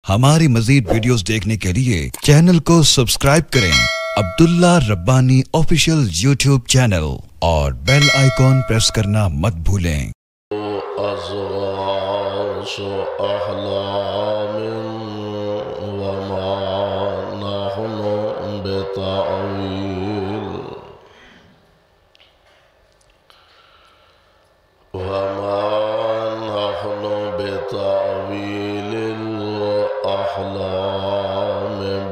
ہماری مزید ویڈیوز دیکھنے کے لیے چینل کو سبسکرائب کریں عبداللہ ربانی آفیشیل یوٹیوب چینل اور بیل آئیکن پریس کرنا مت بھولیں۔ أزغاث أحلام وما نحن بتأويل الأحلام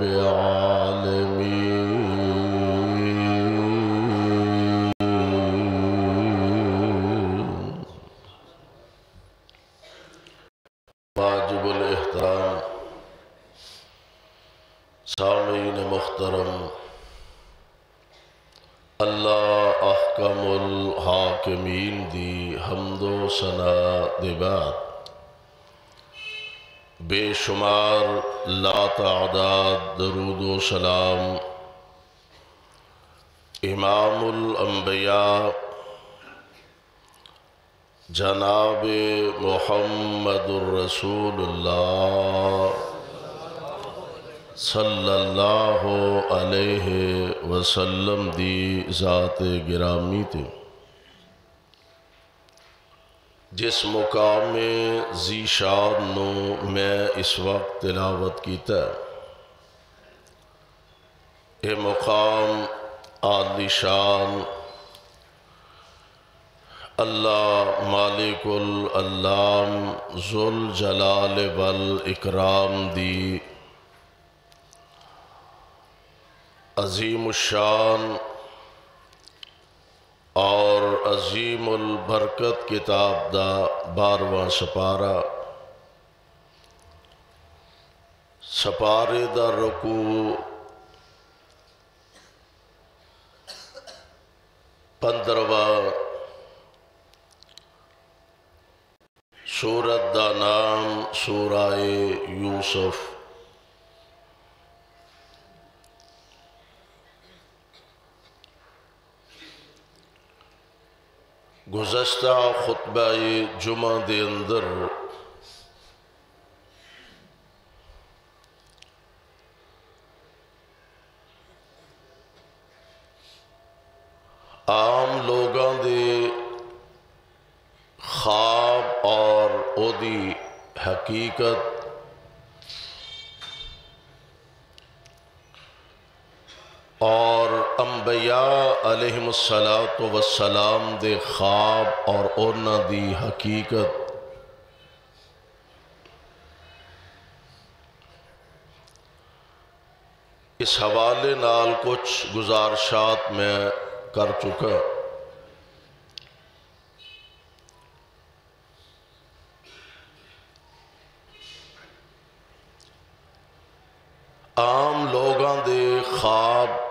بعالمين۔ واجب الاحترام سامعین محترم، اللہ احکم الحاکمین دی حمد و ثنا دے بعد بے شمار لا تعداد درود و سلام امام الانبیاء جناب محمد الرسول اللہ صلی اللہ علیہ وسلم دی ذات گرامی تے جس مقام ذی شان نو میں اس وقت تلاوت کیتا ہے، یہ مقام عالی شان اللہ مالک العلام ذوالجلال والاکرام دی عظیم الشان اور عظیم البرکت کتاب دا 12واں سپارہ، سپارے دا رکوع 15واں، سورت دا نام سورہ یوسف۔ گزشتہ خطبہ جمعہ دے اندر عام لوگاں دے خواب اور او دی حقیقت اور انبیاء علیہم السلام دے خواب اور اونا دی حقیقت اس حوالے نال کچھ گزارشات میں کر چکا۔ عام لوگاں دے خواب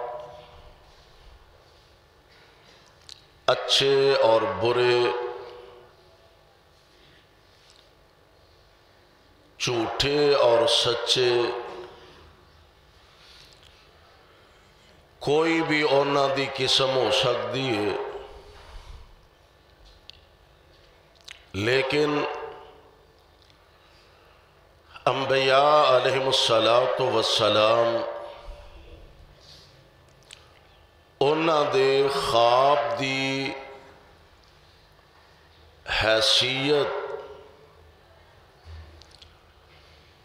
اچھے اور برے، جھوٹے اور سچے، کوئی بھی اونا دی قسم ہو سکتی ہے، لیکن انبیاء علیہم السلام اونا دے خواب دی حیثیت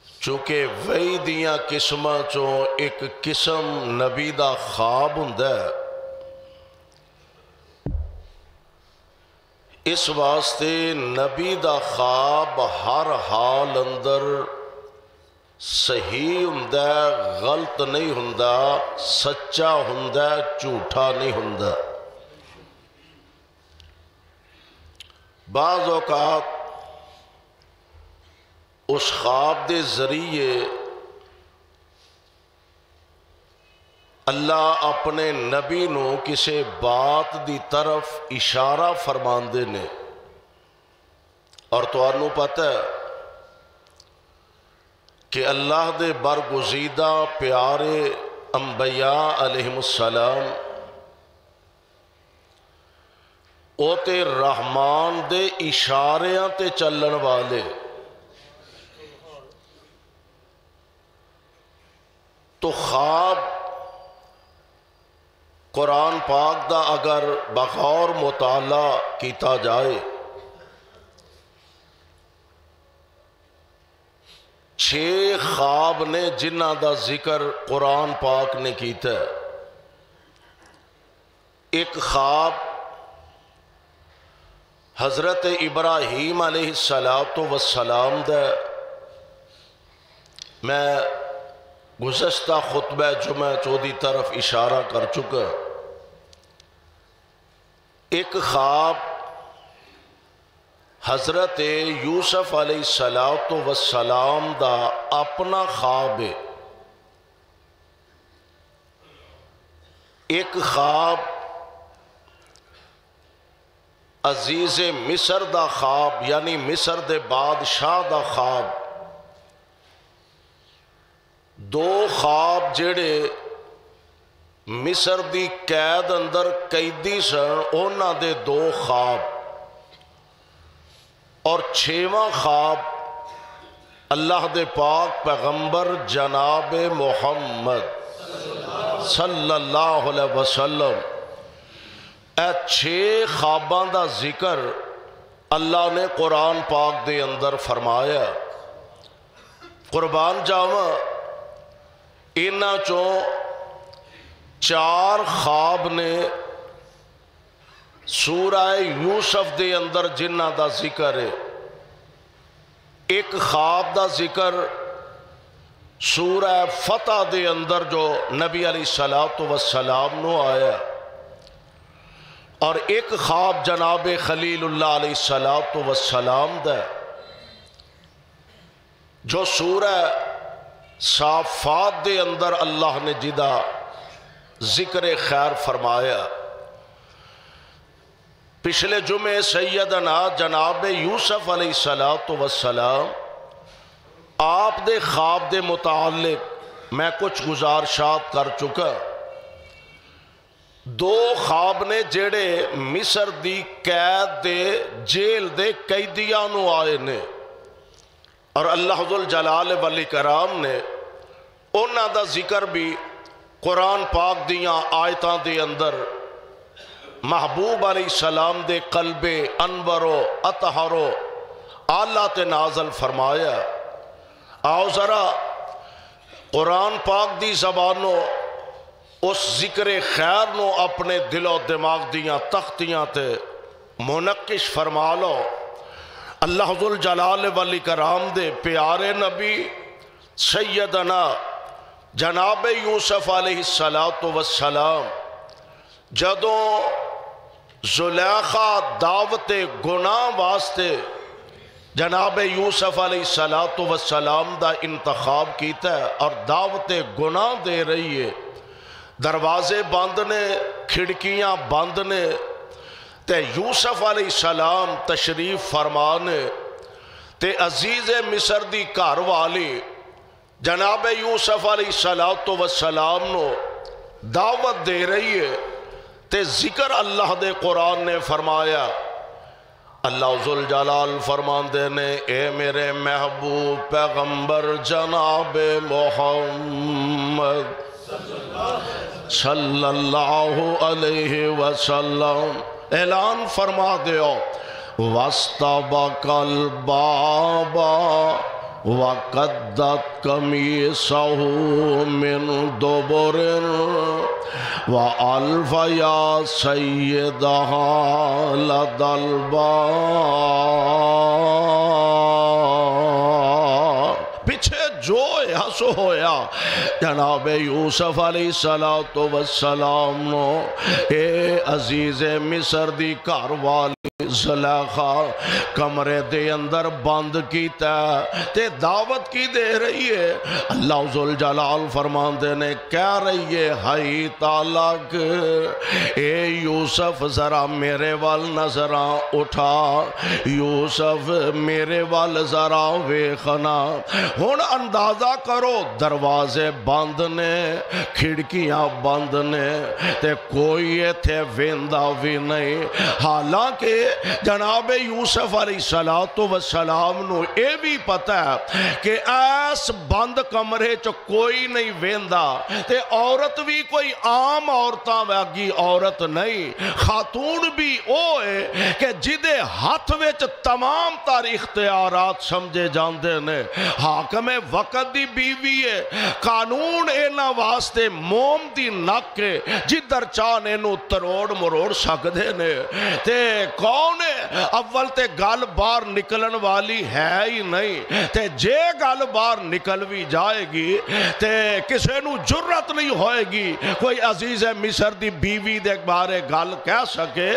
چونکہ وہی دیاں قسماں چوں ایک قسم نبی دا خواب ہوندا ہے، اس واسطے نبی دا خواب ہر حال اندر صحیح ہوندا ہے، غلط نہیں ہوندا، سچا ہوندا ہے، جھوٹا نہیں ہوندا۔ بعض اوقات اس خواب دے ذریعے اللہ اپنے نبی نو کسے بات دی طرف اشارہ فرماندے نے، اور تو انہوں پتہ ہے کہ اللہ دے برگزیدہ پیارے انبیاء علیہم السلام او تے رحمان دے اشاریاں تے چلن والے، تو خواب قرآن پاک دا اگر بغور مطالعہ کیتا جائے 6 خواب نے جنہ دا ذکر قرآن پاک نے کیتا ہے۔ ایک خواب حضرت ابراہیم علیہ السلام دا، میں گزشتہ خطبہ جمعہ چودی طرف اشارہ کر چکا۔ ایک خواب حضرت یوسف علیہ السلام دا اپنا خواب ہے۔ ایک خواب عزیز مصر دا خواب، یعنی مصر دے بادشاہ دا خواب۔ 2 خواب جڑے مصر دی قید اندر قیدی سن، اونا دے 2 خواب، اور 6واں خواب اللہ دے پاک پیغمبر جناب محمد صلی اللہ علیہ وسلم، اے 6 خواباں دا ذکر اللہ نے قرآن پاک دے اندر فرمایا۔ قربان جاواں انہاں چوں 4 خواب نے سورہ یوسف دے اندر جنہ دا ذکر ہے۔ ایک خواب دا ذکر سورہ فتح دے اندر جو نبی علیہ السلام نو آیا، اور ایک خواب جناب خلیل اللہ علیہ السلام دا جو سورہ صافات دے اندر اللہ نے جدا ذکر خیر فرمایا۔ پچھلے جمعے سیدنا جناب یوسف علیہ السلام آپ دے خواب دے متعلق میں کچھ گزارشات کر چکا۔ 2 خواب نے جڑے مصر دی قید دے جیل دے قیدیاں نو آئے نے، اور اللہ ذوالجلال والاکرام نے انہاں دا ذکر بھی قرآن پاک دیاں آیتاں دے اندر محبوب علیہ السلام دے قلب انور و اطہر و اعلیٰ تے نازل فرمایا۔ آؤ ذرا قرآن پاک دی زبانوں اس ذکر خیر نو اپنے دل و دماغ دیاں تختیاں تے منقش فرما لو۔ اللہ ذوالجلال والاکرام دے پیارے نبی سیدنا جناب یوسف علیہ السلام جدوں زلیخا دعوت گناہ واسطے جناب یوسف علیہ السلام دا انتخاب کیتا ہے اور دعوت گناہ دے رہی ہے، دروازے بند نے، کھڑکیاں بند نے، تے یوسف علیہ السلام تشریف فرمانے تے عزیز مصر دی گھر والی جناب یوسف علیہ السلام نو دعوت دے رہی ہے، تے ذکر اللہ دے قرآن نے فرمایا۔ اللہ ذوالجلال فرماندے نے اے میرے محبوب پیغمبر جناب محمد صلی اللہ علیہ وسلم اعلان فرما دیو وَاسْتَبَقَ الْبَابَ وَقَدَّتْ قَمِيصَهُ مِنْ دُبُرٍ وَأَلْفَ يَا سَيِّدَهَا لَدَى الْبَابِ پیچھے جو سو ہویا جناب یوسف علیہ السلام نو اے عزیز مصر دی گھر والی زلیخا کمرے دے اندر بند کیتا تے دعوت کی دے رہی ہے۔ اللہ ذوالجلال فرماندے نے کہہ رہی ہے ہائی تالک اے یوسف ذرا میرے وال نظراں اٹھا، یوسف میرے وال ذرا ویخنا۔ ہن اندازہ کرو دروازے بند نے، کھڑکیاں بند نے، تے کوئی ایتھے ویندا بھی نہیں، حالانکہ جناب یوسف علیہ السلام نو اے بھی پتہ ہے کہ ایس بند کمرے چ کوئی نہیں ویندا تے عورت بھی کوئی عام عورتاں واگی عورت نہیں، خاتون بھی او ہے کہ جدے ہاتھ وچ تمام تر اختیارات سمجھے جاندے نے، حاکم وقت دی بیوی ہے، قانون اینا واسطے موم دی نک ہے، جدر چاہنے نو تروڑ مروڑ سکدے نے، تے کون ہے اول تے گل بار نکلن والی ہے ہی نہیں، تے جے گل بار نکل بھی جائے گی تے کسے نو جرت نہیں ہوئے گی کوئی عزیز مصر دی بیوی دے بارے گل کہہ سکے۔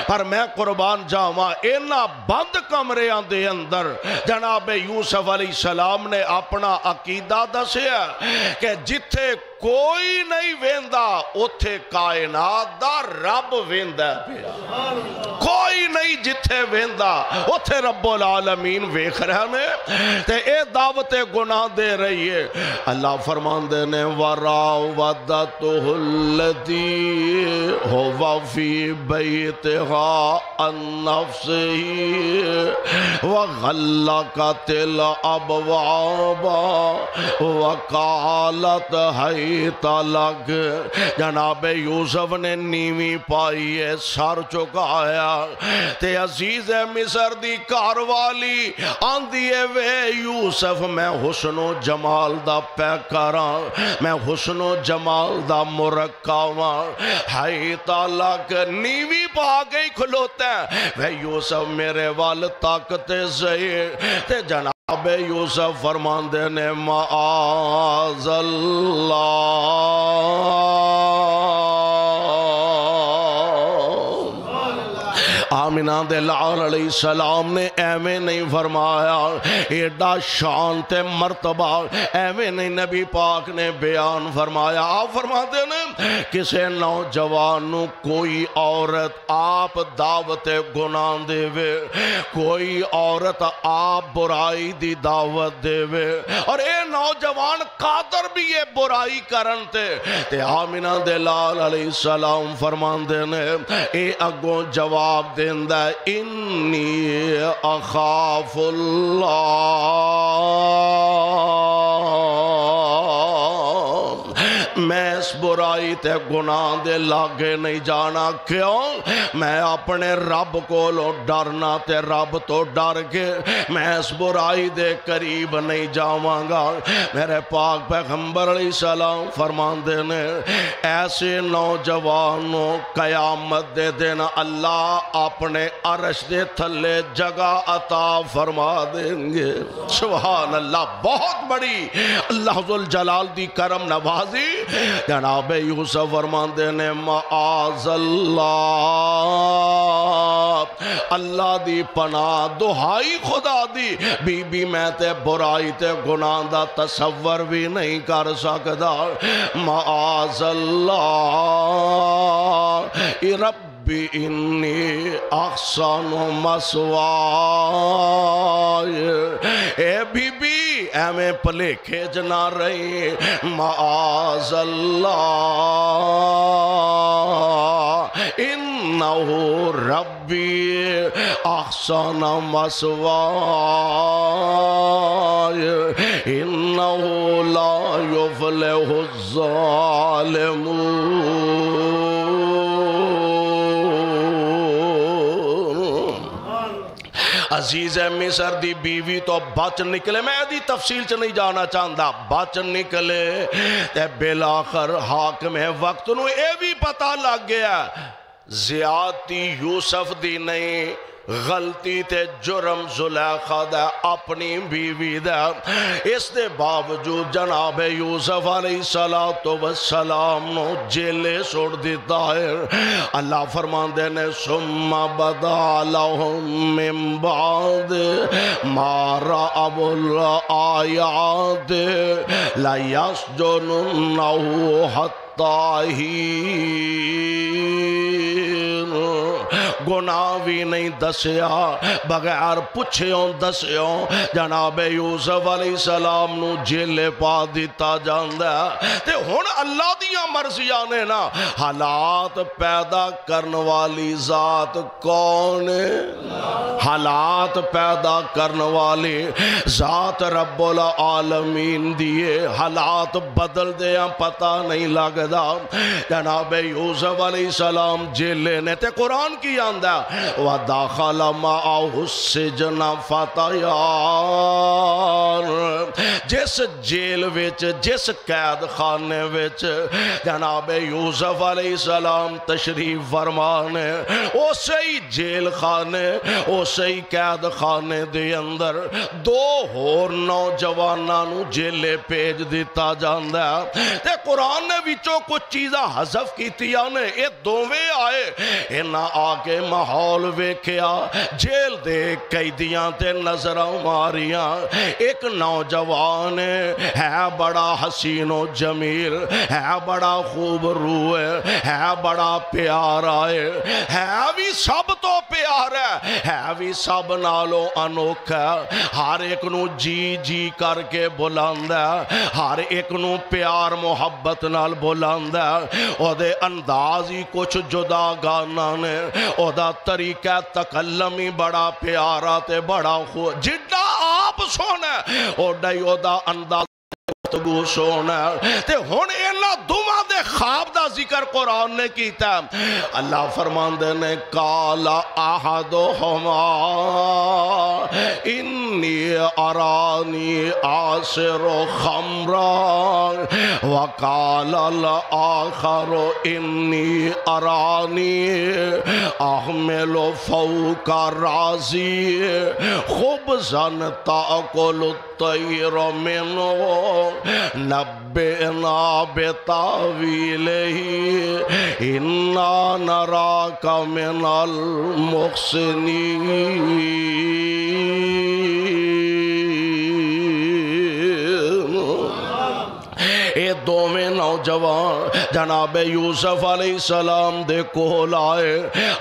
پر میں قربان جاواں اینا بند کمریاں دے اندر جناب یوسف علیہ السلام نے اپنا عقیدہ دسیا کہ جتھے کوئی نہیں ویندا اتھے کائنات دا رب ویندا پیا، کوئی نہیں جتھے ویندا اتھے رب العالمین ویکھ رہے نے، تے اے دعوت گناہ دے رہی ہے۔ اللہ فرماندے نے وراودته التي هو في بيتها عن نفسه وغلقت الابواب وقالت هيت لك، جناب یوسف نے نیوی پائی ہے، سر چکایا، تے عزیز مصر دی گھر والی آندی ہے وے یوسف میں حسن و جمال دا پیکراں، میں حسن و جمال دا مرکاواں، ہائی تالک نیوی پا گئی کھلوتا ہے وے یوسف میرے وال طاقتے زہیر، تے جناب یوسف فرماندے نے معاذ اللہ آمینہ دے لعال علیہ السلام نے ایویں نہیں فرمایا، ایڈا شان تے مرتبہ ایویں نہیں نبی پاک نے بیان فرمایا۔ آپ فرماتے ہیں کسے نوجوانوں کوئی عورت آپ دعوت گناہ دے وے، کوئی عورت آپ برائی دی دعوت دے وے، اور اے نوجوان قادر بھی یہ برائی کرن تے آمینہ دے لعال علیہ السلام فرماندے نے اے اگوں جواب دیندہ انی اخاف اللہ، میں اس برائی تے گناہ دے لاگے نہیں جانا، کیوں؟ میں اپنے رب کو لو ڈرنا تے رب تو ڈر کے میں اس برائی دے قریب نہیں جاواں گا۔ میرے پاک پیغمبر علیہ السلام فرماندے نے ایسے نوجوانوں قیامت دے دن اللہ اپنے عرش دے تھلے جگہ عطا فرما دیں گے۔ سبحان اللہ، بہت بڑی اللہ ذوالجلال دی کرم نوازی۔ جناب یوسف فرماندے نے معاذ اللہ، اللہ دی پناہ دہائی خدا دی، بی بی میں تے برائی تے گناہ دا تصور بھی نہیں کر سکدا۔ معاذ اللہ ربی انی احسن مسوائی، اے بی بی ایمیں پلے کھیج نہ رہی، معاذ اللہ انہو ربی احسن مسوائی انہو لا یفلح الظالمون۔ عزیز مصر دی بیوی تو بچ نکلے، میں دی تفصیل چ نہیں جانا چاہتا، بچ نکلے تے بالآخر حاکم وقت نو اے بھی پتہ لگ گیا زیادتی یوسف دی نہیں، غلطی تے جرم زلیخا دا اپنی بیوی دا، اس دے باوجود جناب یوسف علیہ السلام نو جیلے سوڑ دیتا ہے۔ اللہ فرماندے نے ثم بدا لہم من بعد ما رأوا الآیات لیسجننہ حتی الطاہرین، گناہ بھی نہیں دسیا، بغیر پچھیوں دسیوں جناب یوسف علیہ السلام نو جیلے پا دیتا جاندہ ہے۔ تے ہن اللہ دیاں مرضیاں نے نا، حالات پیدا کرنے والی ذات کون ہے؟ حالات پیدا کرنے والی ذات رب العالمین دیئے، حالات بدل دیاں پتہ نہیں لگدا۔ جناب یوسف علیہ السلام جیلے نے تے قرآن کی آندہ وَدَخَلَ مَعَهُ السِّجْنَ فَتَيَانِ، جس جیل وچ، جس قید خانے وچ جناب یوسف علیہ السلام تشریف فرمانے، اسی جیل خانے، اسی قید خانے دے اندر دو اور نوجواناں نو جیلے پیج دیتا جاندہ ہے۔ تے قرآن نے وچوں کچھ چیزاں حذف کیتیاں نے، یہ دوویں آئے انہاں آکے ماحول ویکھیا، جیل دے قیدیاں تے نظراں ماریاں۔ ایک نوجوان ہے بڑا حسین و جمیل، ہے بڑا خوب روح ہے بڑا پیارا ہے بھی سب تو پیارا ہے بھی سب نالوں انوکھا، ہر ایک نو جی جی کر کے بلاندہ، ہر ایک نو پیار محبت نال بلاندہ، او دے انداز ہی کچھ جدا گانا نے، او دا طریقہ تکلمی بڑا پیارا تے بڑا خوب، جڈا آپ سونا او ڈائی او دا انداز گفتگو سونا۔ تے ہن اینا دوما دے خواب دا ذکر قرآن نے کیتا، اللہ فرماندے نے قَالَ أَحَدُهُمَا إِنِّي أَرَانِي أَعْصِرُ خَمْرًا وَقَالَ الْآخَرُ إِنِّي أَرَانِي أَحْمِلُ فَوْقَ رَأْسِي خُبْزًا تَأْكُلُ الطَّيْرُ مِنْهُ نبئنا بتاویلہ انا نراک من المحسنین۔ اے دوویں نوجوان جناب یوسف علیہ السلام دے کول آئے،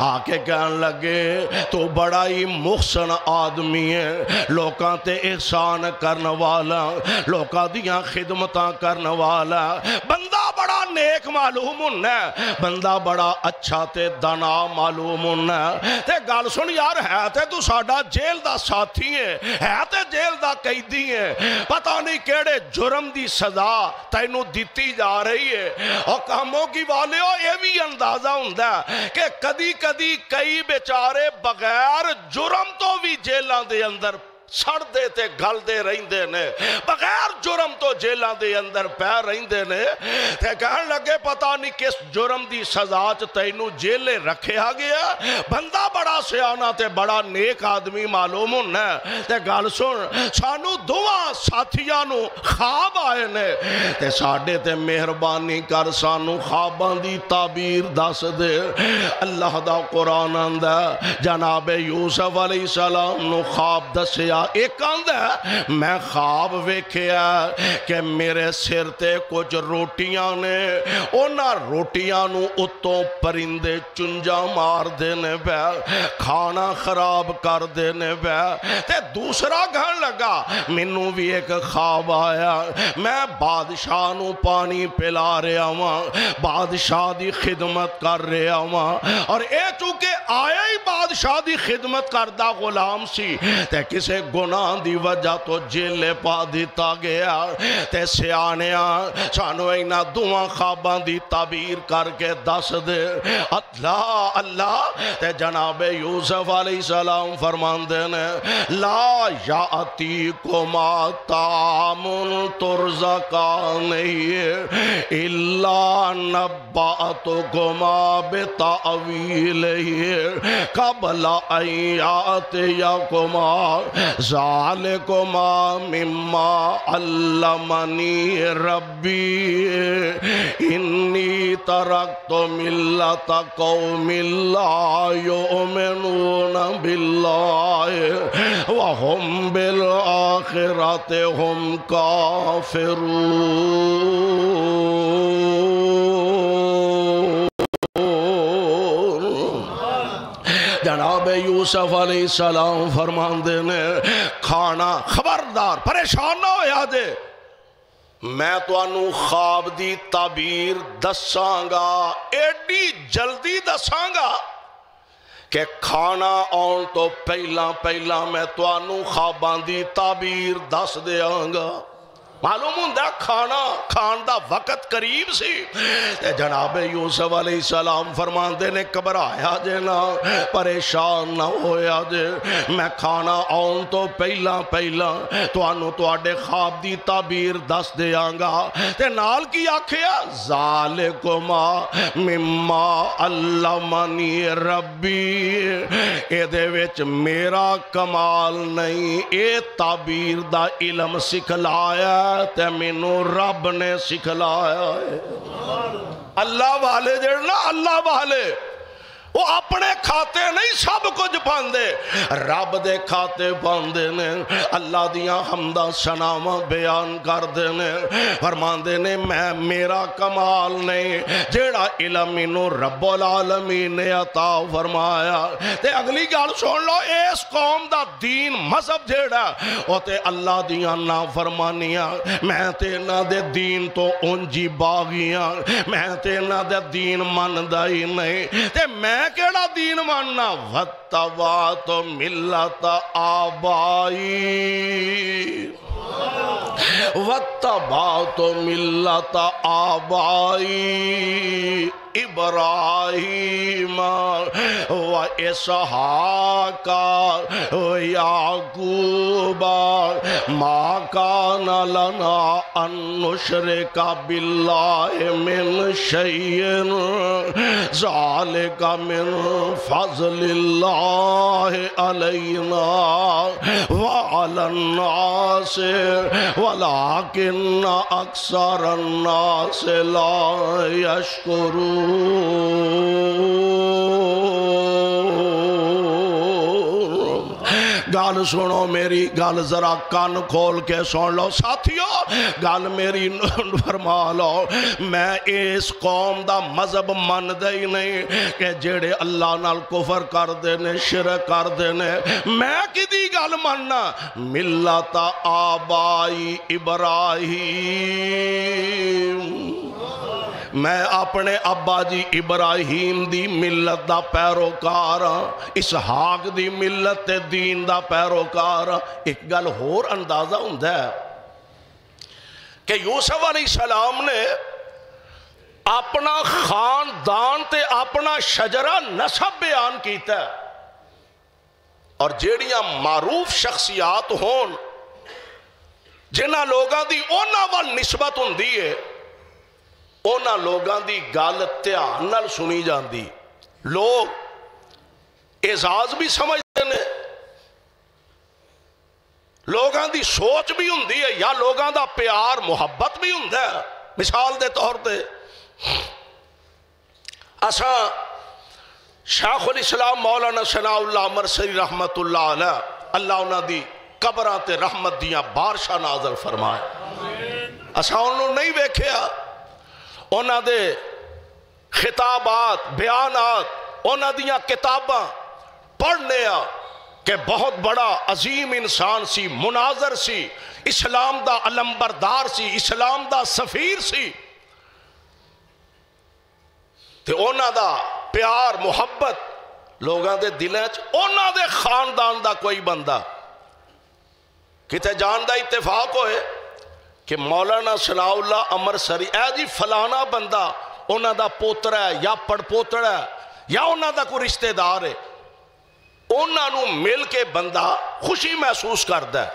آکے کہن لگے تو بڑا ہی محسن آدمی ہے، لوکاں تے احسان کرنے والا، لوکاں دیاں خدمتاں کرنے والا، بندہ بڑا نیک معلوم ہونا ہے، بندہ بڑا اچھا تے دانا معلوم ہونا ہے۔ تے گل سن یار، ہے تے تو ساڈا جیل دا ساتھی ہے تے جیل دا قیدی ہے، پتہ نہیں کیڑے جرم دی سزا تینوں دیتی جا رہی ہے۔ اور کاموں کی والے ہو یہ بھی اندازہ ہوندہ ہے کہ کدی کدی کئی بیچارے بغیر جرم تو بھی جیلان دے اندر سڑ دے تے گل دے رہندے نے، بغیر جرم تو جیلان دے اندر پیر رہندے نے۔ تے کہن لگے پتہ نہیں کس جرم دی سزا چ تینوں جیلے رکھیا گیا، بندہ بڑا سیانا تے بڑا نیک آدمی معلوم ہونا ہے۔ تے گل سن، سانو دعا ساتھیاں نو خواب آئے نے، تے ساڑھے تے مہربانی کر سانو خوابان دی تعبیر دس دے۔ اللہ دا قرآن اندہ جناب یوسف علیہ السلام نو خواب دسیا، ایک آندہ میں خواب ویکھیا کہ میرے سر تے کچھ روٹیاں نے، اونا روٹیاں نو اتوں پرندے چنجا مار دینے پہ، کھانا خراب کر دینے پہ۔ تے دوسرا گھن لگا منو بھی ایک خواب آیا، میں بادشاہ نو پانی پلا رہا ہوں، بادشاہ دی خدمت کر رہا ہوں، اور اے چونکہ آیا ہی بادشاہ دی خدمت کردہ غلام سی، تے کسے گناہ دی وجہ تو جیلے پا دیتا گیا۔ تے سیانیاں سانو اینا دعا خواباں دی تعبیر کر کے دس دے۔ اللہ اللہ تے جناب یوسف علیہ السلام فرماندے نے لا یاتیکما طعام ترزقانہ الا نبأتکما بتأویلہ قبل ان یاتیکما ذالکما مما علمنی ربی انی ترکت ملت قوم لا یؤمنون باللہ وهم بالآخرۃ بالآخرۃ ہم کافرون۔ جناب یوسف علیہ السلام فرماندے نے کھانا خبردار پریشان نہ ہویا جے، میں تو انہوں خواب دی تعبیر دساں گا، ایڈی جلدی دساں گا کہ کھانا آن تو پہلا میں تو انہوں خواباں دی تعبیر دس دیاں گا۔ معلوم ہوندہ کھانا کھان دا وقت قریب سی، جناب یوسف علیہ السلام فرماندے نے گھبرایا جے نہ، پریشان نہ ہویا جے، میں کھانا آن تو پہلا تو انہوں تو آڈے خواب دی تعبیر دس دیاں گا، تے نال کی آکھیا ذالکما مما علمنی ربی، اے دے وچ میرا کمال نہیں، اے تعبیر دا علم سکھلایا تے مینوں رب نے سکھلایا ہے۔ اللہ والے جڑنا اللہ والے وہ اپنے کھاتے نہیں سب کچھ پاندے، رب دے کھاتے پاندے نے، اللہ دیاں حمدہ سناواں بیان کر دے نے، فرماندے نے میں میرا کمال نہیں، جیڑا علم انہوں رب العالمین نے عطا فرمایا۔ تے اگلی گال سن لو، اس قوم دا دین مذہب جیڑا وہ تے اللہ دیاں نافرمانیاں، میں تے نہ دے دین تو انجی باغیاں، میں تے نہ دے دین من دائی نہیں، تے میں کیڑا دین ماننا وَاتَّبَعْتُ مِلَّةَ آبائی، وَاتَّبَعْتُ مِلَّةَ آبائی ابراہیم و اسحاق و یعقوب ما کان لنا ان نشرک باللہ من شیء ذالک من فضل اللہ علینا وعلی الناس ولکن اکثر الناس لا یشکرون۔ گال سنو میری، گال ذرا کان کھول کے سن لو ساتھیو، گال میری فرما لو، میں اس قوم دا مذہب من دے نہیں کہ جیڑے اللہ نال کفر کر دینے شرک کر دینے، میں کدی گال مننا ملت آبائی ابراہیم، میں اپنے ابا جی ابراہیم دی ملت دا پیروکار ہاں، اسحاق دی ملت دین دا پیروکار ہاں۔ ایک گل ہور اندازہ ہوندہ ہے کہ یوسف علیہ السلام نے اپنا خاندان تے اپنا شجرہ نسب بیان کیتا ہے، اور جیڑیاں معروف شخصیات ہون جنہ لوگاں دی اونا وال نسبت ہوندی ہے، اونا لوگاں دی گال دھیان نال سنی جاندی، لوگ اعزاز بھی سمجھتے ہیں، لوگاں دی سوچ بھی ہوندی ہے، یا لوگاں دا پیار محبت بھی ہوندہ ہے۔ مثال دے طور تے اساں شیخ الاسلام مولانا ثناء اللہ مرسری رحمت اللہ علیہ، اللہ انہاں دی قبراں تے رحمت دیاں بارشاں نازل فرمائے، اساں انہوں نہیں ویکھیا، انہاں دے خطابات بیانات انہاں دیاں کتاباں پڑھنے کہ بہت بڑا عظیم انسان سی، مناظر سی، اسلام دا علمبردار سی، اسلام دا سفیر سی، تے انہاں دا پیار محبت لوگاں دے دلیں چ، انہاں دے خاندان دا کوئی بندہ کتے جان دا اتفاق ہوئے کہ مولانا ثناء اللہ امرسری اے جی فلانا بندہ انہاں دا پوتر ہے یا پڑ پوتر ہے یا انہاں دا کوئی رشتہ دار ہے، انہاں نو مل کے بندہ خوشی محسوس کردا ہے۔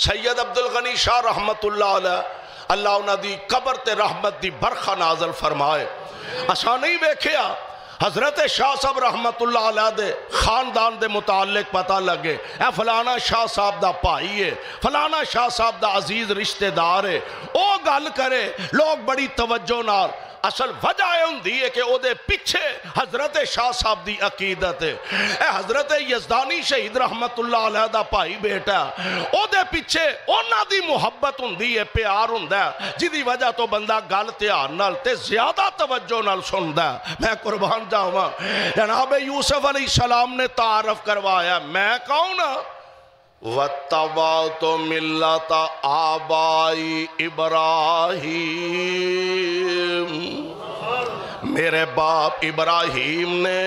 سید عبدالغنی شاہ رحمت اللہ علیہ، اللہ انہاں دی قبر تے رحمت دی برخہ نازل فرمائے، اساں نہیں ویکھیا حضرت شاہ صاحب رحمت اللہ علیہ دے خاندان دے متعلق پتہ لگے اے فلانا شاہ صاحب دا پائی ہے، فلانا شاہ صاحب دا عزیز رشتہ دار ہے، او گل کرے لوگ بڑی توجہ نال اصل وجہ ہوندی ہے کہ او دے پیچھے حضرت شاہ صاحب دی عقیدت ہے. اے حضرت یزدانی شہید رحمت اللہ علیہ دا بھائی بیٹا او دے پیچھے انہاں دی محبت ہوندی ہے, پیار ہوندا ہے, جدی وجہ تو بندہ گل دھیان نال تے زیادہ توجہ نال سندا ہے. میں قربان جاواں جناب یوسف علیہ السلام نے تعارف کروایا میں کون ہاں. وَاتَّبَعْتُ مِلَّةَ آبائی ابراہیم, میرے باپ ابراہیم نے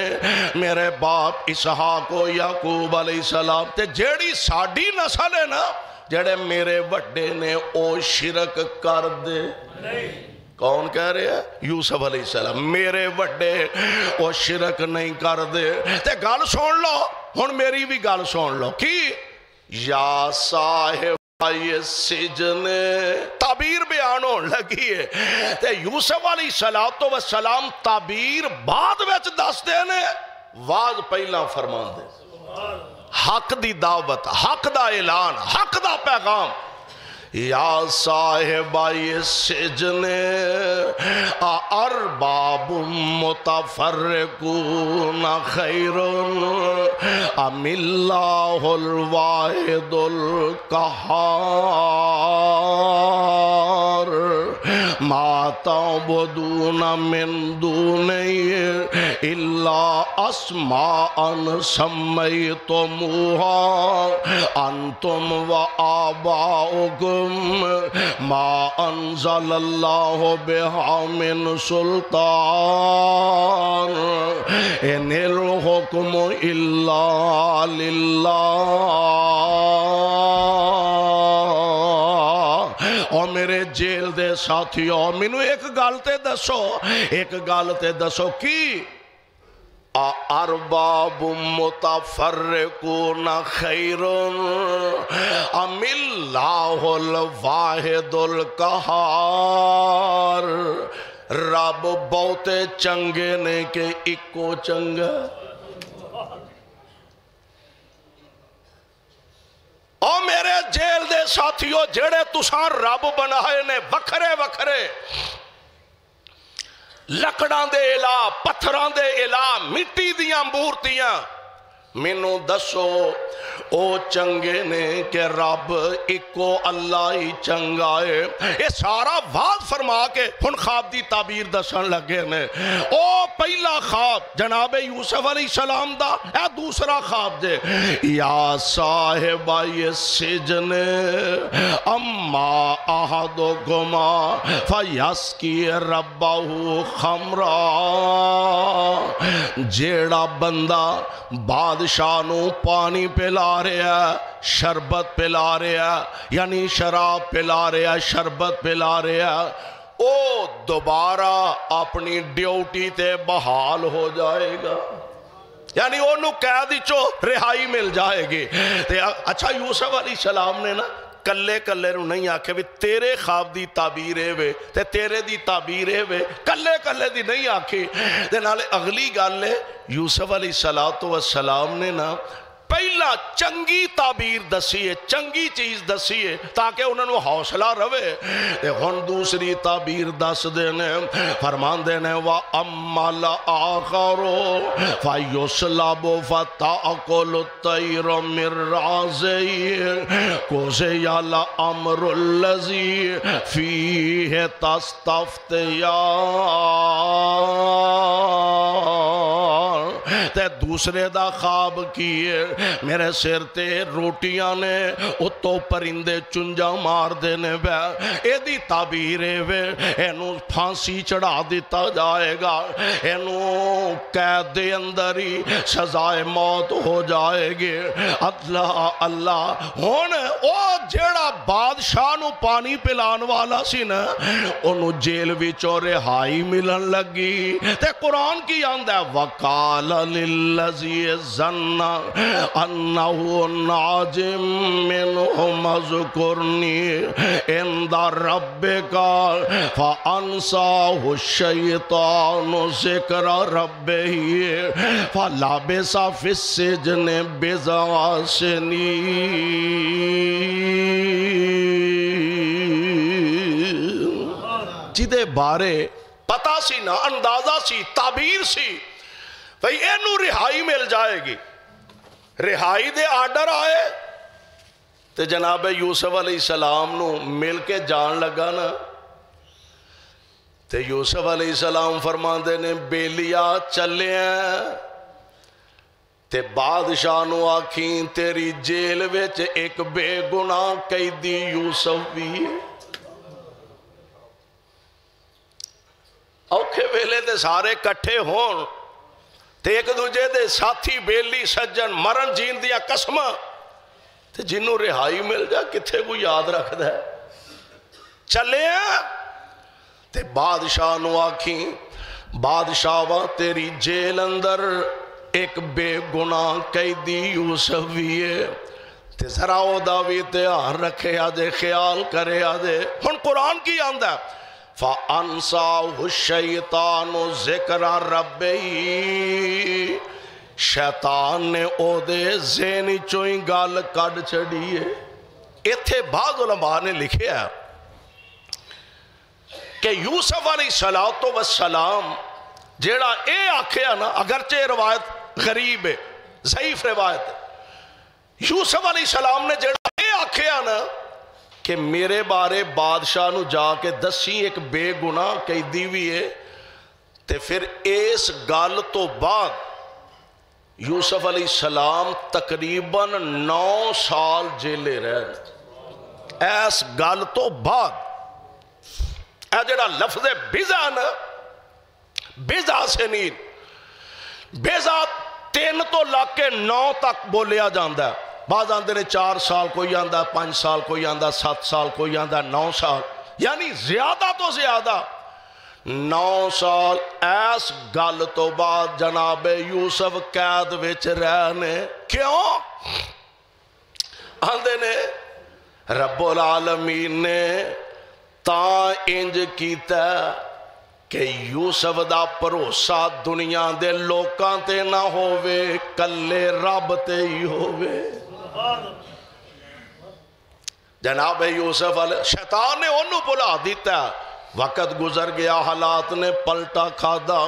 میرے باپ اسحاق و یعقوب علیہ السلام تے جیڑی ساڈی نسل ہے نا جڑے میرے وڈے نے او شرک کر دے. کون کہہ رہے ہیں؟ یوسف علیہ السلام. میرے وڈے او شرک نہیں کر دے. تے گل سن لو ہن میری بھی گل سن لو. کی یا صاحب یہ سجن تعبیر بیان ہون لگی ہے تے یوسف علیہ السلام تعبیر بعد وچ دس دے نے, واز پہلا فرمان دے. حق دی دعوت, حق دا اعلان, حق دا پیغام. یا صاحبائی سجن ارباب متفرقون خیر ام اللہ الواحد القہار ما تعبدون من دونی الا اسماء سمیتموها انتم و آباؤکم ما انزل اللہ بہا من سلطان ان الحکم الا للہ. اور میرے جیل دے ساتھیوں مینوں ایک گل تے دسو کی ارباب متفرقون خیر ام اللہ الواحد القہار. رب بہتے چنگے نے کہ اکو چنگا. او میرے جیل دے ساتھیوں جڑے تساں رب بنائے نے وکھرے وکھرے, لکڑاں دے الہ, پتھراں دے الہ, مٹی دیاں مورتیاں, مینوں دسو او چنگے نے کہ رب اکو اللہ ہی چنگا ہے. یہ سارا واضح فرما کے ہن خواب دی تعبیر دسن لگے نے. او پہلا خواب جناب یوسف علیہ السلام دا, اے دوسرا خواب دے. یا صاحبائی سجن اما احدکما فیسکی ربہ خمرا. جیڑا بندہ بادشاہ نو پانی پلا رہا ہے, شربت پلا رہا ہے, یعنی شراب پلا رہا ہے, شربت پلا رہا ہے, او دوبارہ اپنی ڈیوٹی تے بحال ہو جائے گا, یعنی انہوں قید چو رہائی مل جائے گی. اچھا یوسف علیہ السلام نے نا کلے کلے رو نہیں آکھے بھی تیرے خواب دی تعبیر ہے وے تے تیرے دی تعبیر ہے وے, کلے کلے دی نہیں آکھے. تے نالے اگلی گل ہے یوسف علیہ السلام نے نا پہلا چنگی تعبیر دسی ہے, چنگی چیز دسی ہے تاکہ انہوں نے حوصلہ روے. ہن دوسری تعبیر دس دینے, فرمان دینے وَأَمَّا الْآخَرُ فَيُسْلَبُ فَتَأْكُلُ الطَّيْرُ مِنْ رَأْسِهِ قُضِيَ الْأَمْرُ الَّذِي فِيهِ تَسْتَفْتِيَانِ. تے دوسرے دا خواب کیے میرے سر تے روٹیاں نے اتو پرندے چنجا مار دینے بے. اے دی تعبیر وے اینو پھانسی چڑھا دیتا جائے گا, اینو قید دے اندر ہی سزائے موت ہو جائے گی. اللہ اللہ ہون او جیڑا بادشاہ نو پانی پلان والا سی نا انو جیل وچوں رہائی ملن لگی. تے قرآن کی آندہ ہے وَقَالَ لِلَّذِي ظَنَّ أَنَّهُ نَاجٍ مِّنْهُ اذْكُرْنِي عِندَ رَبِّكَ فَأَنْسَاهُ الشَّيْطَانُ ذِكْرَ رَبِّهِ فَلَبِثَ فِي السِّجْنِ بِضْعَ سِنِينَ. جدے بارے پتا سی نا، اندازہ سی، تعبیر سی بھئی اینو رہائی مل جائے گی. رہائی دے آرڈر آئے تے جناب یوسف علیہ السلام نو مل کے جان لگا نا، تے یوسف علیہ السلام فرماندے نے بیلیا چلے ہیں تے بادشاہ نو آکھیں تیری جیل وچ ایک بے گناہ قیدی یوسف بھی ہے. اوکھے ویلے تے سارے کٹھے ہون تے ایک دوجے دے ساتھی بیلی سجن مرن جین دیا قسمہ تے جنوں رہائی مل جا کتھے کو یاد رکھ دے. چلے ہیں تے بادشاہ نو آکھیں بادشاہ وا تیری جیل اندر ایک بے گناہ قیدی یوسف بھی ہے تے ذرا او دا بھی دھیان رکھے آدھے خیال کرے آدھے. ہن قرآن کی آندہ فَأَنْسَاهُ الشَّيْطَانُ ذِكْرَ رَبِّهِ شیطان نے او دے ذہنی چوئیں گال کڈ چھڑی ہے. ایتھے بعض علماء نے لکھے ہے کہ یوسف علیہ السلام جیڑا اے آکھے نا، اگرچہ روایت غریب ہے، ضعیف روایت ہے، یوسف علیہ السلام نے جیڑا اے آکھے نا کہ میرے بارے بادشاہ نو جا کے دسی ایک بے گناہ قیدی بھی ہے، تے پھر اس گل تو بعد یوسف علیہ السلام تقریباً 9 سال جیلے رہے. اس گل تو بعد اے جڑا لفظ بزا نا، بزا سنین، بزا 3 تو لگ کے 9 تک بولیا جاندہ ہے. بعض آندے نے 4 سال کوئی آندہ 5 سال کوئی آندہ 7 سال کوئی آندہ 9 سال، یعنی زیادہ تو زیادہ 9 سال. ایس گل تو بعد جناب یوسف قید وچ رہنے. کیوں؟ آندے نے رب العالمین نے تاں انج کیتا کہ یوسف دا بھروسہ دنیا دے لوکاں تے نہ ہووے، کلے رب تے ہی ہووے. جناب یوسف علیہ شیطان نے انہوں بلا دیتا ہے. وقت گزر گیا، حالات نے پلٹا کھادا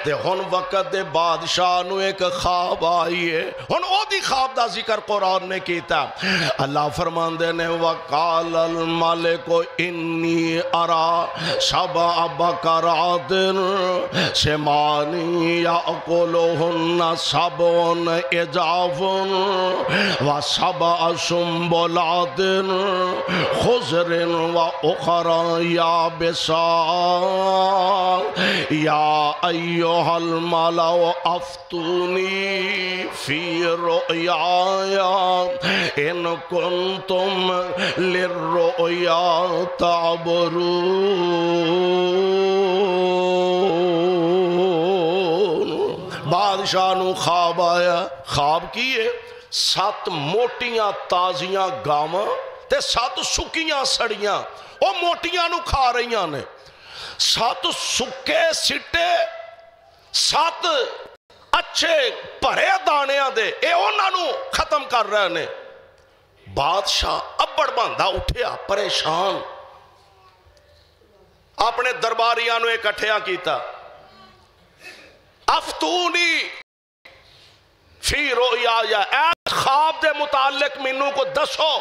تے ہن وقت دے بادشاہ نو ایک خواب آئی ہے. ہن او دی خواب دا ذکر قرآن نے کیتا. اللہ فرماندے نے وقال الملک انی ارا سبع بقرات سمان یاکلہن سبع عجاف وسبع سنبلات خضر واخر یابسات یا ایہا الملأ افتونی فی رؤیایا ان کنتم للرؤیا تعبرون. بادشاہ نو خواب آیا. خواب کیے 7 موٹیاں تازیاں گاواں تے 7 سکیاں سڑیاں وہ موٹیاں نو کھا رہیاں نے. 7 سکے سٹے 7 اچھے پرے دانیاں دے اے انہاں نو ختم کر رہے نے. بادشاہ ابڑ باندھا اٹھیا پریشان، اپنے درباریاں نو اکٹھیاں کیتا. افتونی فی رؤیا، اے خواب دے متعلق مینوں کو دسو.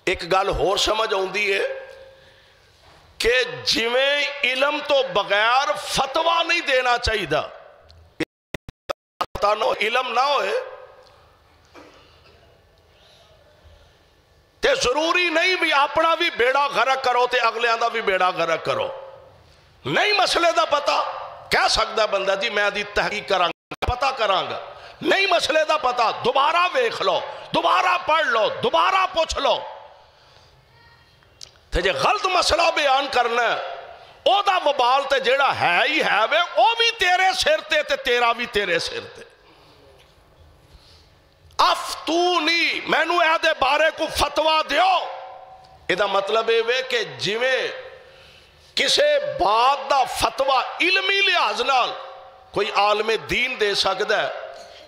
ایک گل ہور سمجھ آؤندی ہے کہ جویں علم تو بغیر فتوہ نہیں دینا چاہیے دا. علم نہ ہوئے تے ضروری نہیں بھی اپنا بھی بیڑا غرق کرو تے اگلیاں دا بھی بیڑا غرق کرو. نہیں مسئلے دا پتا کہہ سکتا بندہ جی میں دی تحقیق کرانگا پتا کرانگا. نہیں مسئلے دا پتا دوبارہ ویکھ لو، دوبارہ پڑھ لو، دوبارہ پوچھ لو. تے جے غلط مسئلہ بیان کرنا ہے او دا وبال تے جیڑا ہے ہی ہے وے او بھی تیرے سر تے تے تیرا بھی تیرے سر تے. افتونی مینوں اے دے بارے کو فتوہ دیو. ادا مطلب ہے کہ جویں کسے بات دا فتوہ علمی لحاظ نال کوئی عالم دین دے سکتا ہے،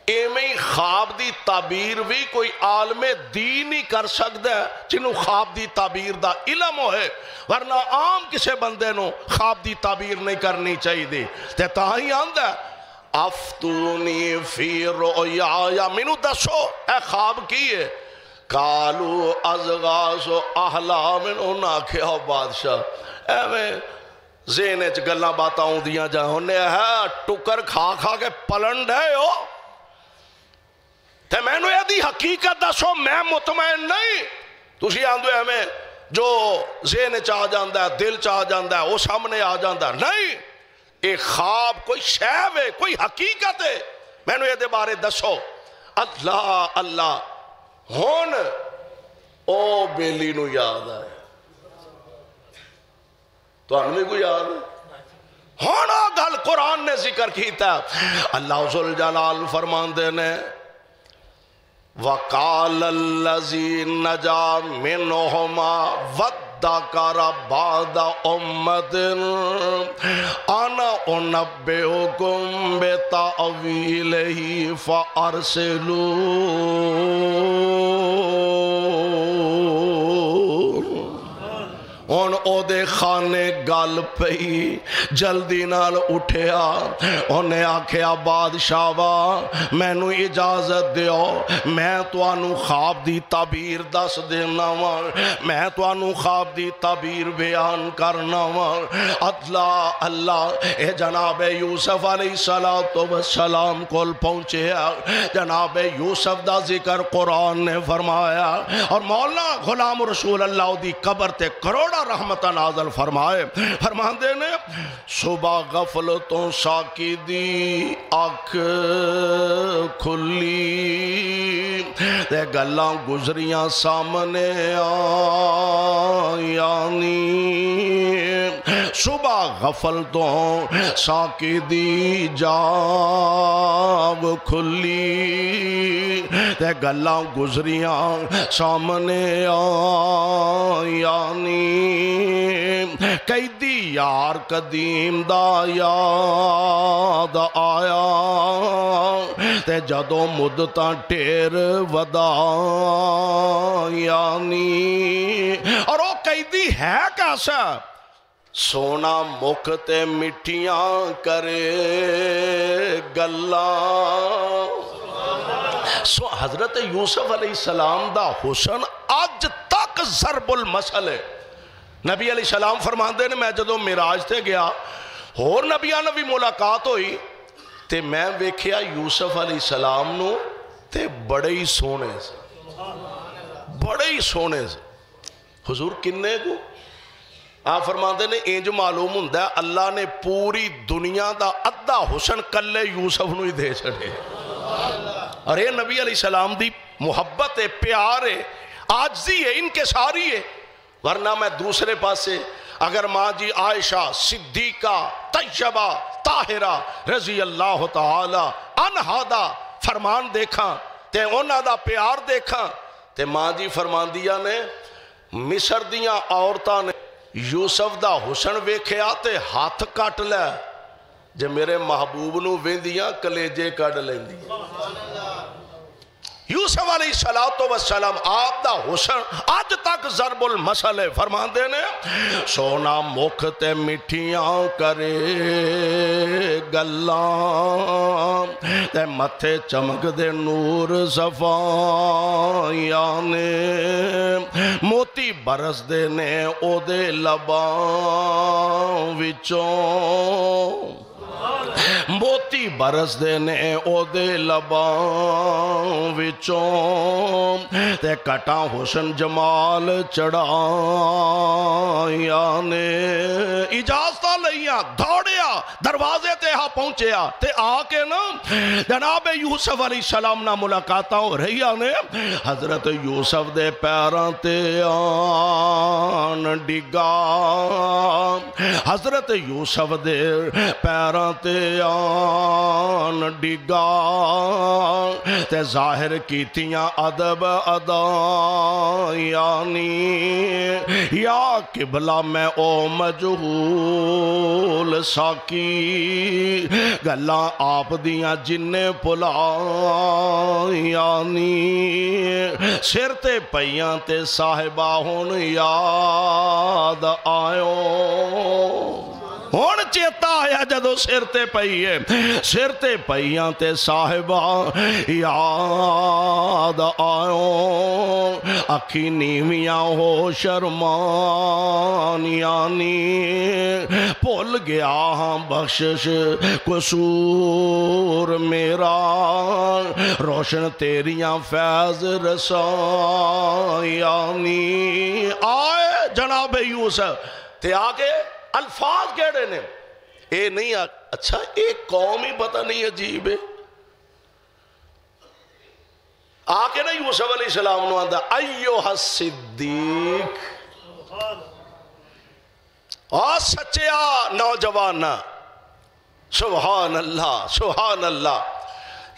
ایویں خواب دی تعبیر بھی کوئی عالم دین ہی کر سکتا ہے جنہوں خواب دی تعبیر دا علم ہوئے، ورنہ عام کسے بندے نو خواب دی تعبیر نہیں کرنی چاہیے دی تے تاہی آندہ افتونی فی رؤیا، یا منو دسو اے خواب کی ہے؟ کالو ازغاث احلام، انہاں کیا بادشاہ ایویں ذہنچ گلاں باتاں ہوندیاں جا ہونے ہے ٹکر کھا کھا کے پلنڈ ہے ہو تے میں نے یہ حقیقت دسو، میں مطمئن نہیں تسی آندھو ہے میں جو ذہن چاہ جاندہ ہے دل چاہ جاندہ ہے وہ سامنے آ جاندہ ہے، نہیں ایک خواب کوئی شیب ہے کوئی حقیقت ہے، میں نے یہ دے بارے دسو۔ اللہ اللہ ہون او بیلی نو یاد آئے تو انہوں کو یاد ہے ہونا گل قرآن نے ذکر کیتا اللہ ذوالجلال فرمان دینے وَقَالَ الَّذِي نَجَا مِنْهُمَا وَادَّكَرَ بَعْدَ أُمَّةٍ أَنَا أُنَبِّئُكُم بِتَأْوِيلِهِ فَأَرْسِلُونِ۔ ان او دے خانے گل پئی جلدی نال اٹھیا، انہیں آکھیا بادشاہ وا میں نو اجازت دیو میں توانو خواب دی تعبیر دس دینا وا، میں توانو خواب دی تعبیر بیان کرنا وا۔ اللہ اللہ اے جناب یوسف علیہ السلام کول پہنچے، جناب یوسف دا ذکر قرآن نے فرمایا، اور مولانا غلام رسول اللہ دی قبر تے کروڑا رحمتہ نازل فرمائے، فرماندے نے صبح غفلتوں ساکی دی آنکھ کھلی تے گلاں گزریاں سامنے آیانی، صبح غفلتوں ساکی دی جاگ کھلی تے گلاں گزریاں سامنے آیانی، قیدی یار قدیم دا یاد آیا تے جدوں مدتاں ٹیر ودا یعنی، اور وہ قیدی ہے کیسا سونا مکھ تے مٹھیاں کرے گلاں۔ حضرت یوسف علیہ السلام دا حسن آج تک ضرب المثل ہے۔ نبی علیہ السلام فرماندے نے میں جدوں معراج تے گیا اور نبیاں نبی ملاقات ہوئی تے میں ویکھیا یوسف علیہ السلام نو تے بڑے ہی سونے سے، بڑے ہی سونے سے۔ حضور کنے کو آپ فرماندے نے انج معلوم ہوندہ ہے اللہ نے پوری دنیا دا ادھا حسن کلے یوسف نو ہی دے چھڑے، اور یہ نبی علیہ السلام دی محبت ہے، پیار ہے، عاجزی ہے، انکساری ہے۔ ورنہ میں دوسرے پاسے اگر ماں جی عائشہ صدیقہ طیبہ طاہرہ رضی اللہ تعالی عنہا دا فرمان دیکھاں تے انہاں دا پیار دیکھاں تے ماں جی فرمان دیا نے مصر دیاں عورتاں نے یوسف دا حسن ویکھیا تے ہاتھ کٹ لے جے میرے محبوب نو ویندیاں کلیجے کٹ لیندیاں۔ یوسف علیہ السلام آپ دا حسن آج تک ضرب المثل ہے۔ فرمان دینے سونا مکھ تے مٹھیاں کرے گلاں تے متھے چمک دے نور صفائیاں نے، موتی برس دے نے او دے لباں وچوں، موتی برس دے نے او دے لباں وچوں تے کٹاں حسن جمال چڑھائیاں نے۔ اجازتہ لئیاں دوڑیا دروازے تے ہاں پہنچیا تے آکے نا جناب یوسف علیہ السلام نا ملاقاتاں ہو رہیاں نے، حضرت یوسف دے پیراں تے آن ڈگا حضرت یوسف دے پیراں تے آن ڈگا تے ظاہر کیتیاں ادب ادا یعنی یا قبلہ میں او مجہول ساکی گلاں آپ دیاں جننے پلا یعنی سر تے پیاں تے صاحبہ ہون یاد آئیو ہون چیتا آیا جدو سر تے پئیے سر تے پئیاں تے صاحبہ یاد آئیو اکھی نیویاں ہو شرمان یعنی بھول گیا ہاں بخشش قصور میرا روشن تیریاں فیض رسان یعنی آئے جناب یوسف تے آگے الفاظ کہڑے نے اے نہیں اچھا ایک قوم ہی پتہ نہیں عجیب ہے آکے نا یوسف علیہ السلام نے آندھا ایوہ الصدیق سچیا نوجوانا سبحان اللہ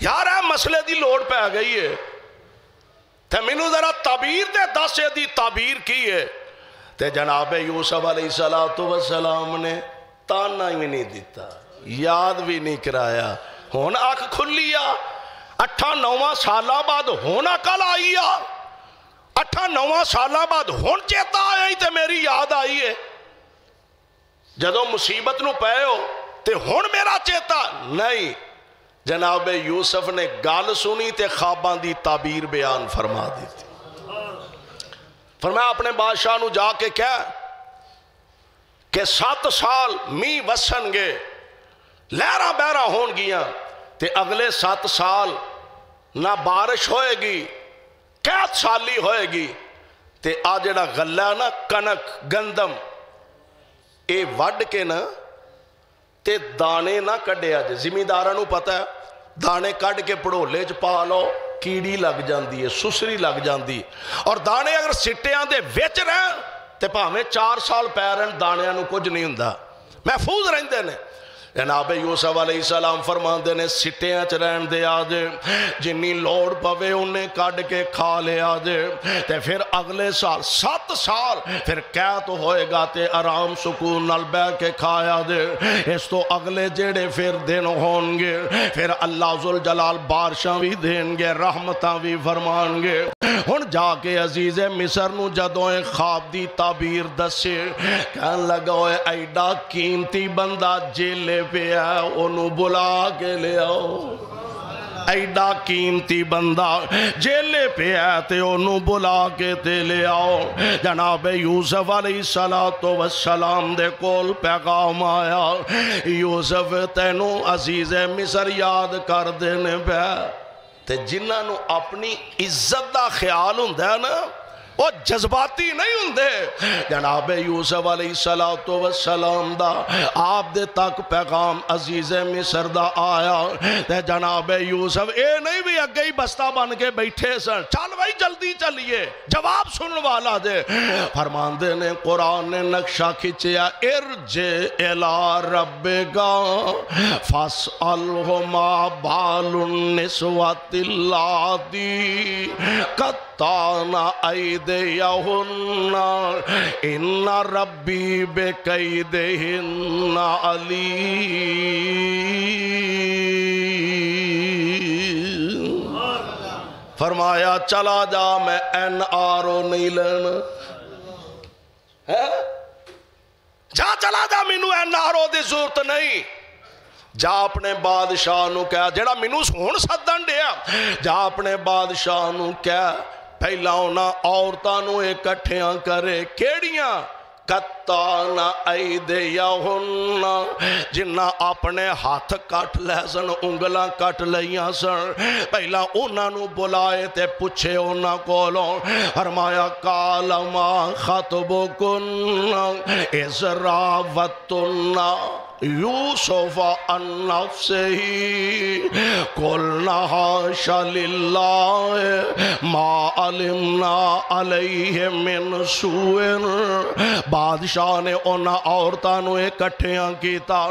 یار ہے مسئلے دی لوڑ پہ گئی ہے تے مینوں ذرا تعبیر دے دس دی تعبیر کی ہے تے جناب یوسف علیہ السلام نے تانا ہی نہیں دیتا یاد بھی نہیں کرایا ہون آنکھ کھلیا 8-9 سالہ بعد ہونا کل آئی آ 8-9 سالہ بعد ہون چیتا آئی تے میری یاد آئی ہے جدو مصیبت نو پہے ہو تے ہون میرا چیتا نہیں جناب یوسف نے گال سنی تے خواباں دی تعبیر بیان فرما دی تھی فرمایا اپنے بادشاہ نو جا کے کیا کہ 7 سال می وسن گے لہرہ بہرہ ہون گیا تے اگلے 7 سال نہ بارش ہوئے گی قید سالی ہوئے گی تے آجڑا غلہ نا کنک گندم اے وڈ کے نا تے دانے نہ کڈے آجے زمینداراں نو پتہ ہے دانے کڈ کے پڑھولے چ پا لو کیڑی لگ جاندی ہے سسری لگ جاندی اور دانے اگر سٹیاں دے وچ رہن تے پاویں 4 سال پیرن دانیاں نو کچھ نہیں ہوندا محفوظ رہندے نے جناب یوسف علیہ السلام فرماندے نے سٹیاں چ رہن دے آجے جنی لوڑ پوے انہیں کڈ کے کھا لے آجے تے پھر اگلے سال 7 سال پھر قید ہوئے گا تے آرام سکون نال بہ کے کھایا دے اس تو اگلے جڑے پھر دن ہون گے پھر اللہ ذوالجلال بارشاں بھی دیں گے رحمتاں بھی فرمان گے ہن جا کے عزیز مصر نو جدوں خواب دی تعبیر دسے کہن لگا ہوئے ایڈا قیمتی بندہ جیلے پہ ہے انہوں بلا کے لے آؤ ایڈا قیمتی بندہ جیلے پہ ہے تے انہوں بلا کے تے لے آؤ جناب یوسف علیہ السلام دے کول پیغام آیا یوسف تینوں عزیز مصر یاد کر دینے پہ تے جنہاں نو اپنی عزت دا خیال ہوندہ ہے نا وہ جذباتی نہیں ہوندے جناب یوسف علیہ السلام دا آپ دے تک پیغام عزیز مصر دا آیا تے جناب یوسف اے نہیں بھی اگے ہی بستہ بن کے بیٹھے سن چل بھائی جلدی چلیے جواب سن والا دے فرمان دے نے قرآن نے نقشہ کھچیا ارجع الی ربکا فاسألہ ما بال النسوۃ اللاتی قطعن ایدیہن ان ربی بکیدہن علیم فرمایا چلا جا میں NRO نہیں لینا جا چلا جا مینو NRO دی ضرورت نہیں جا اپنے بادشاہ نو کہا جڑا مینو ہون سدن دیا جا اپنے بادشاہ نو کہا پہلا ہونا عورتاں نو اکٹھیاں کرے کیڑیاں قطعن ایدیہن جنہ اپنے ہاتھ کٹ لے سن انگلاں کٹ لیاں سن پہلا انہاں نو بلائے تے پوچھے انہاں کولوں فرمایا قال ما خطبکن اذ راوتن یوسف عن نفسہ قلنا حاشا للہ ما علمنا علیہ من سوء بادشاہ بادشاہ نے انہاں عورتاں نو اکٹھیاں کیتا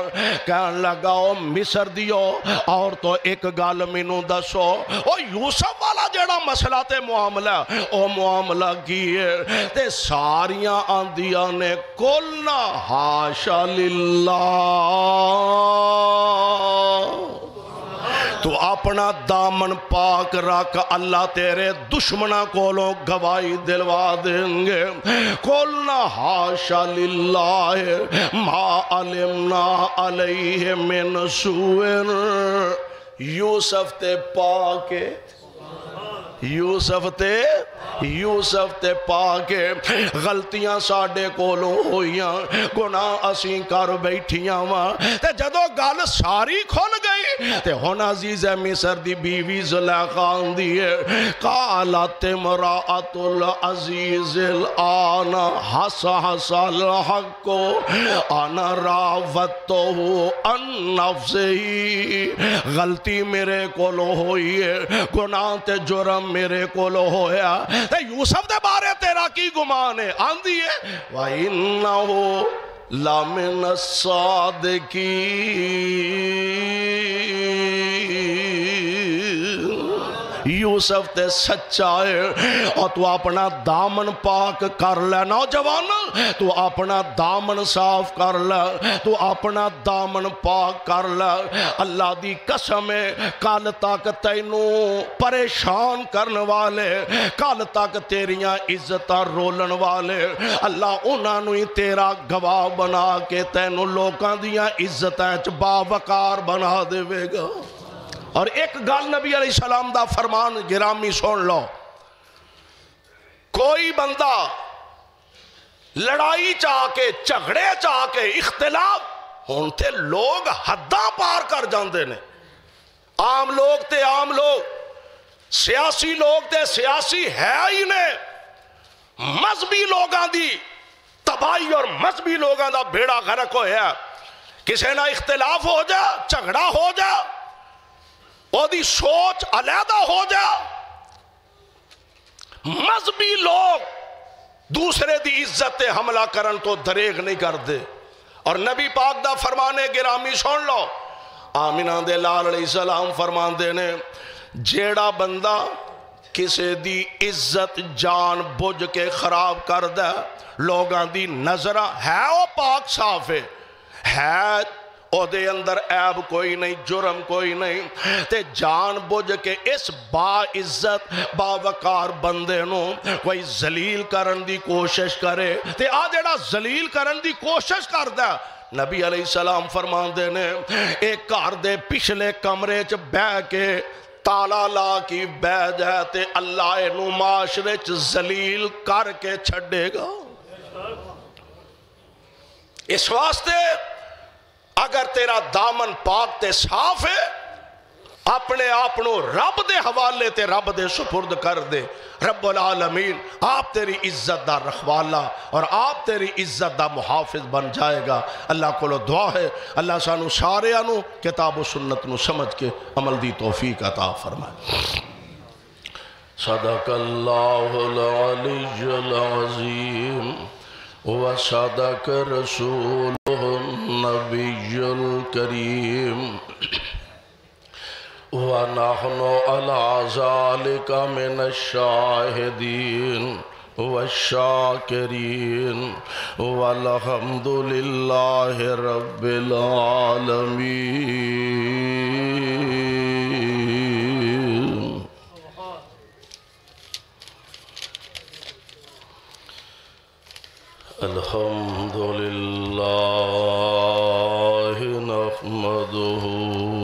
کہن لگا او مصر دیو عورتوں ایک گل مینوں دسو او یوسف والا جڑا مسئلہ تے معاملہ او معاملہ کی ہے تے ساریاں آندیاں نے کلنا حاشا للہ تو اپنا دامن پاک رکھ اللہ تیرے دشمنہ کولوں گواہی دلوا دیں گے قلنا حاشا للہ ما علمنا علیہ من سوء یوسف تے پاکے یوسف تے پاکے غلطیاں ساڑے کولوں ہوئیاں گناہ اسیں کر بیٹھیاں وہاں تے جدو گل ساری کھل گئی تے ہون عزیز مصر دی بیوی زلیخا دیئے قالت امرأۃ العزیز الآن حس الحق انا راودتہ عن نفسہ غلطی میرے کولوں ہوئی ہے گناہ تے جرم میرے کولوں ہویا تے یوسف دے بارے تیرا کی گمان ہے آندھی ہے وَإِنَّهُ لَمِنَ الصَّادِقِينَ یوسف تے سچا ہے اور تو اپنا دامن پاک کر لے نوجوان تو اپنا دامن صاف کر لے تو اپنا دامن پاک کر لے اللہ دی قسم ہے کل تک تینوں پریشان کرنے والے کل تک تیریاں عزتاں رولن والے اللہ انہاں نو ہی تیرا گواہ بنا کے تینوں لوکاں دیاں عزتاں باوقار بنا دے گا اور ایک گل نبی علیہ السلام دا فرمان گرامی سن لو کوئی بندہ لڑائی چاہ کے جھگڑے چاہ کے اختلاف ہونتے لوگ حداں پار کر جاندے نے عام لوگ تے عام لوگ سیاسی لوگ تے سیاسی ہے ہی نے مذہبی لوگاں دی تباہی اور مذہبی لوگاں دا بھیڑا غرق ہویا کسے نہ اختلاف ہو جا جھگڑا ہو جا او دی سوچ علیحدہ ہو جا مذہبی لوگ دوسرے دی عزت حملہ کرن تو دریغ نہیں کر دے اور نبی پاک دا فرمانے گرامی سن لو آمینہ دے لال علیہ السلام فرمان دینے جیڑا بندہ کسے دی عزت جان بجھ کے خراب کر دے لوگاں دی نظرہ ہے او پاک صاف ہے او دے اندر عیب کوئی نہیں جرم کوئی نہیں تے جان بوجھ کے اس با عزت با وقار بندے نو کوئی ذلیل کرن دی کوشش کرے تے جڑا ذلیل کرن دی کوشش کر دا نبی علیہ السلام فرمان دینے ایک گھر دے پچھلے کمرے چ بہ کے تالا لا کی بہ جائے تے اللہ انو معاشرے چ ذلیل کر کے چھڑے گا اس واسطے اگر تیرا دامن پاک تے صاف ہے اپنے آپنوں رب دے حوالے تے رب دے سپرد کر دے رب العالمین آپ تیری عزت دا رکھوالا اور آپ تیری عزت دا محافظ بن جائے گا اللہ کو دعا ہے اللہ سانو سارے آنو کتاب و سنت نو سمجھ کے عمل دی توفیق عطا فرمائے صدق اللہ العلی العظیم وصدق رسوله النبي الكريم ونحن على ذلك من الشاهدين والشاكرين والحمد لله رب العالمين الحمد لله نحمده